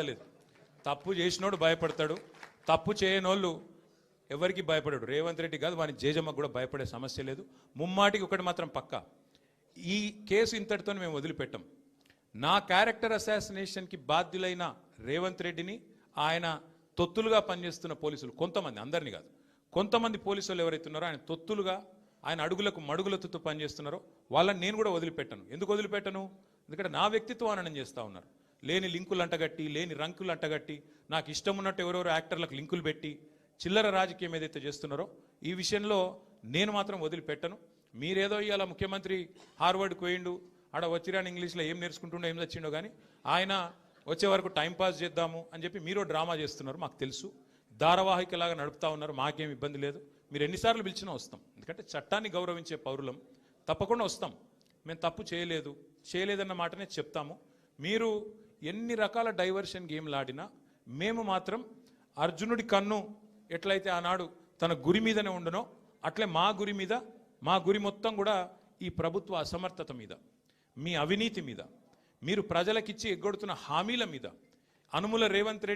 లేదు. తప్పు చేసినోడు భయపడతాడు, తప్పు చేయనోళ్ళు ఎవరికి భయపడాడు. రేవంత్ రెడ్డి కాదు, వాని జేజమ్మకు కూడా భయపడే సమస్య లేదు. ముమ్మాటికి ఒకటి మాత్రం పక్కా, ఈ కేసు ఇంతటితో మేము వదిలిపెట్టాం. నా క్యారెక్టర్ అసాసినేషన్కి బాధ్యులైన రేవంత్ రెడ్డిని ఆయన తొత్తులుగా పనిచేస్తున్న పోలీసులు కొంతమంది, అందరినీ కాదు, కొంతమంది పోలీసులు ఎవరైతే ఉన్నారో ఆయన తొత్తులుగా, ఆయన అడుగులకు మడుగులతో పనిచేస్తున్నారో వాళ్ళని నేను కూడా వదిలిపెట్టను. ఎందుకు వదిలిపెట్టను? ఎందుకంటే నా వ్యక్తిత్వం హననం చేస్తూ ఉన్నారు. లేని లింకులు అంటగట్టి, లేని రంకులు అంటగట్టి, నాకు ఇష్టం ఉన్నట్టు ఎవరెవరో యాక్టర్లకు లింకులు పెట్టి చిల్లర రాజకీయం ఏదైతే చేస్తున్నారో ఈ విషయంలో నేను మాత్రం వదిలిపెట్టను. మీరేదో ఇవాళ ముఖ్యమంత్రి హార్వర్డ్కి పోయిండు, ఆడ వచ్చిరాని ఇంగ్లీష్లో ఏం నేర్చుకుంటుండో ఏం తెచ్చిండో కానీ ఆయన వచ్చే వరకు టైంపాస్ చేద్దాము అని చెప్పి మీరు డ్రామా చేస్తున్నారు. మాకు తెలుసు, ధారావాహికలాగా నడుపుతా ఉన్నారు. మాకేం ఇబ్బంది లేదు. మీరు ఎన్నిసార్లు పిలిచినా వస్తాం. ఎందుకంటే చట్టాన్ని గౌరవించే పౌరులం, తప్పకుండా వస్తాం. మేము తప్పు చేయలేదన్న మాటనే చెప్తాము. మీరు ఎన్ని రకాల డైవర్షన్ గేమ్లు ఆడినా మేము మాత్రం అర్జునుడి కన్ను ఎట్లయితే ఆనాడు తన గురి మీదనే ఉండనో అట్లే మా గురి మొత్తం కూడా ఈ ప్రభుత్వ అసమర్థత మీద, మీ అవినీతి మీద, మీరు ప్రజలకిచ్చి ఎగ్గొడుతున్న హామీల మీద, యనుమల రేవంత్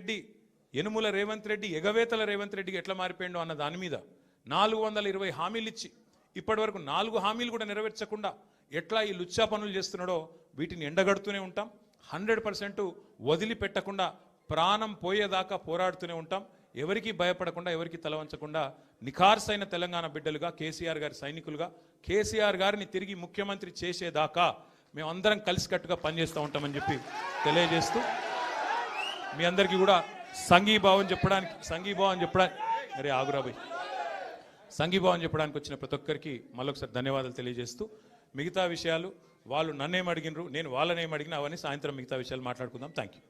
రెడ్డి ఎగవేతల రేవంత్ రెడ్డికి ఎట్లా మారిపోయిండో అన్న దాని మీద 420 హామీలు ఇచ్చి ఇప్పటి వరకు 4 హామీలు కూడా నెరవేర్చకుండా ఎట్లా ఈ లుచ్చా పనులు చేస్తున్నాడో వీటిని ఎండగడుతూనే ఉంటాం. 100% వదిలిపెట్టకుండా ప్రాణం పోయేదాకా పోరాడుతూనే ఉంటాం. ఎవరికి భయపడకుండా, ఎవరికి తలవంచకుండా నిఖార్సైన తెలంగాణ బిడ్డలుగా, కేసీఆర్ గారి సైనికులుగా, కేసీఆర్ గారిని తిరిగి ముఖ్యమంత్రి చేసేదాకా మేమందరం కలిసికట్టుగా పనిచేస్తూ ఉంటామని చెప్పి తెలియజేస్తూ మీ అందరికీ కూడా సంఘీభావం చెప్పడానికి వచ్చిన ప్రతి ఒక్కరికి మళ్ళొకసారి ధన్యవాదాలు తెలియజేస్తూ మిగతా విషయాలు వాళ్ళు నన్నేం అడిగినరు, నేను వాళ్ళనేం అడిగినా అవన్నీ సాయంత్రం మిగతా విషయాలు మాట్లాడుకుందాం. Thank you.